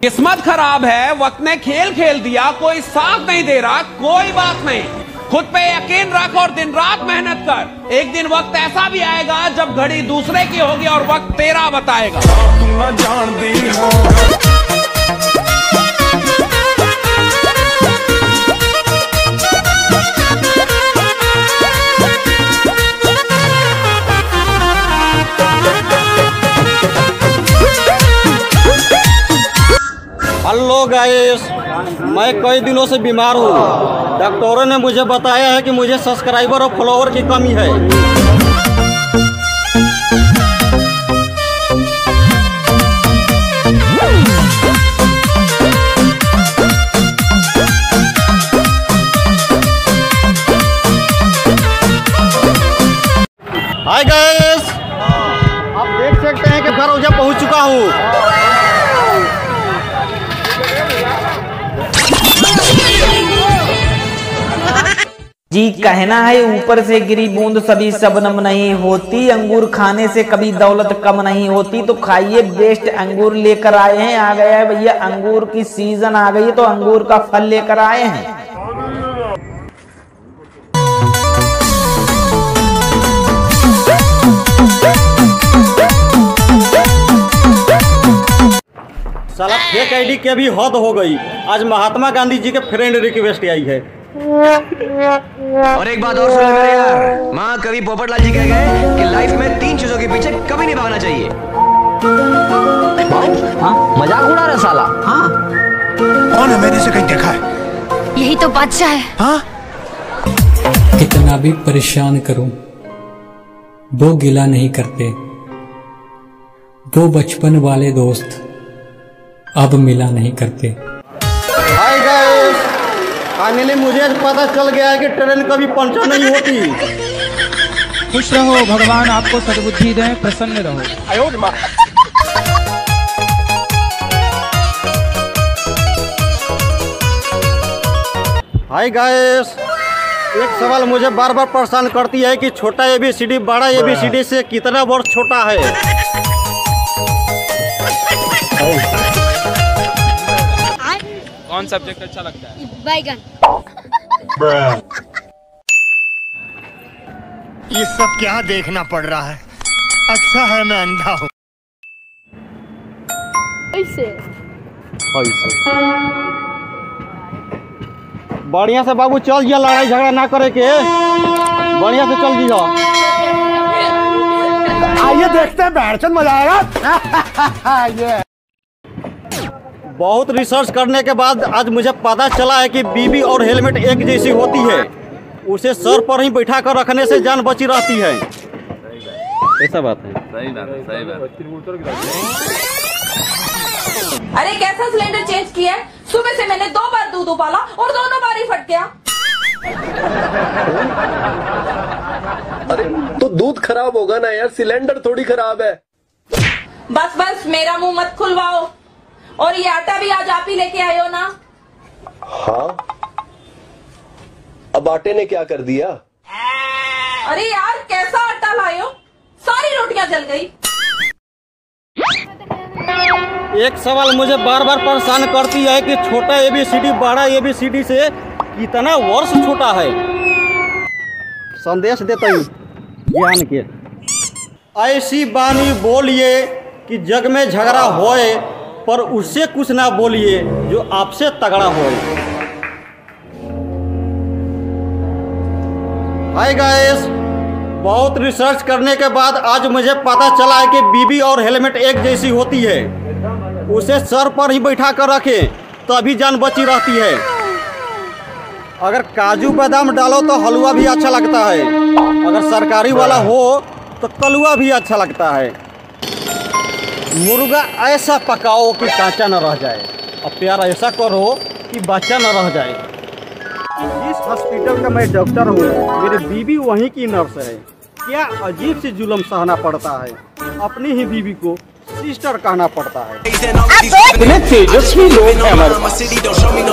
किस्मत खराब है, वक्त ने खेल खेल दिया, कोई साथ नहीं दे रहा, कोई बात नहीं, खुद पे यकीन रख और दिन रात मेहनत कर। एक दिन वक्त ऐसा भी आएगा जब घड़ी दूसरे की होगी और वक्त तेरा बताएगा। हेलो गाइस, मैं कई दिनों से बीमार हूँ। डॉक्टरों ने मुझे बताया है कि मुझे सब्सक्राइबर और फॉलोवर की कमी है। हाय गाइस, आप देख सकते हैं कि घर उजा पहुँच चुका हूँ। जी कहना है ऊपर से गिरी बूंद सभी शबनम नहीं होती, अंगूर खाने से कभी दौलत कम नहीं होती। तो खाइए, बेस्ट अंगूर लेकर आए हैं। आ गया है भैया अंगूर की सीजन आ गई है, तो अंगूर का फल लेकर आए हैं। साला फेक आईडी के भी हद हो गई। आज महात्मा गांधी जी के फ्रेंड रिक्वेस्ट आई है। और एक बात और सुन मेरे यार, माँ कवि पोपटलाल जी कह गए कि लाइफ में 3 चीजों के पीछे कभी नहीं भागना चाहिए। हाँ, मजाक उड़ा रहा साला। हाँ, कौन है? मैंने इसे कहीं देखा है। यही तो बादशाह है। हाँ? कितना भी परेशान करूं वो गिला नहीं करते, वो बचपन वाले दोस्त अब मिला नहीं करते। हाय गाइस, फाइनली मुझे पता चल गया है कि ट्रेन कभी पंचर नहीं होती। खुश रहो, भगवान आपको सद्बुद्धि दें, प्रसन्न रहो। हाय गाइस, एक सवाल मुझे बार बार परेशान करती है कि छोटा ABCD बड़ा ABCD से कितना वर्ष छोटा है। कौन सब्जेक्ट अच्छा लगता है? बैगन। ये सब क्या देखना पड़ रहा है? अच्छा है मैं अंधा हूँ। बढ़िया से बाबू चल जिया, लड़ाई झगड़ा ना करे के, बढ़िया से चल जिया। आइए देखते हैं, बैठचंद मजा आएगा। ये बहुत रिसर्च करने के बाद आज मुझे पता चला है कि बीबी और हेलमेट एक जैसी होती है। उसे सर पर ही बैठा कर रखने से जान बची रहती है। ऐसा बात है। सही बात। अरे कैसा सिलेंडर चेंज किया है? सुबह से मैंने 2 बार दूध उबाला और दोनों बार ही फट गया। अरे तो दूध खराब होगा ना यार, सिलेंडर थोड़ी खराब है। बस मेरा मुंह मत खुलवाओ। और ये आटा भी आज आप ही लेके आए हो ना? हाँ, अब आटे ने क्या कर दिया? अरे यार कैसा आटा लाए हो? सारी रोटियां जल गई। एक सवाल मुझे बार बार परेशान करती है कि छोटा ABCD बड़ा ABCD से कितना वर्ष छोटा है। संदेश देता हूँ ज्ञान के। ऐसी बानी बोलिए कि जग में झगड़ा होए, पर उससे कुछ ना बोलिए जो आपसे तगड़ा होए। हाय गाइस, बहुत रिसर्च करने के बाद आज मुझे पता चला है कि बीबी और हेलमेट एक जैसी होती है। उसे सर पर ही बैठा कर रखें तभी जान बची रहती है। अगर काजू बादाम डालो तो हलवा भी अच्छा लगता है, अगर सरकारी वाला हो तो कलुआ भी अच्छा लगता है। मुर्गा ऐसा पकाओ कि कांचा न रह जाए, और प्यार ऐसा करो कि बच्चा न रह जाए। जिस हॉस्पिटल का मैं डॉक्टर हूँ, मेरी बीवी वहीं की नर्स है। क्या अजीब सी जुल्म सहना पड़ता है, अपनी ही बीवी को सिस्टर कहना पड़ता है। इतने तेजस्वी लोग हैं हमारे पास,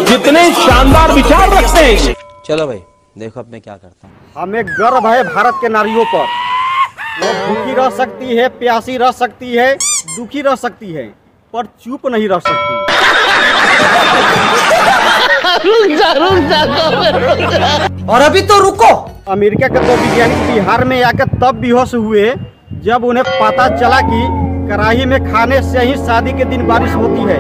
जितने शानदार विचार रखते हैं। चलो भाई देखो अब मैं क्या करता हूँ। हमें गर्व है भारत के नारियों पर। वो भूखी रह सकती है, प्यासी रह सकती है, दुखी रह सकती है, पर चुप नहीं रह सकती। और अभी तो रुको। अमेरिका के 2 वैज्ञानिक बिहार में आकर तब बेहोश हुए जब उन्हें पता चला कि कड़ाही में खाने से ही शादी के दिन बारिश होती है।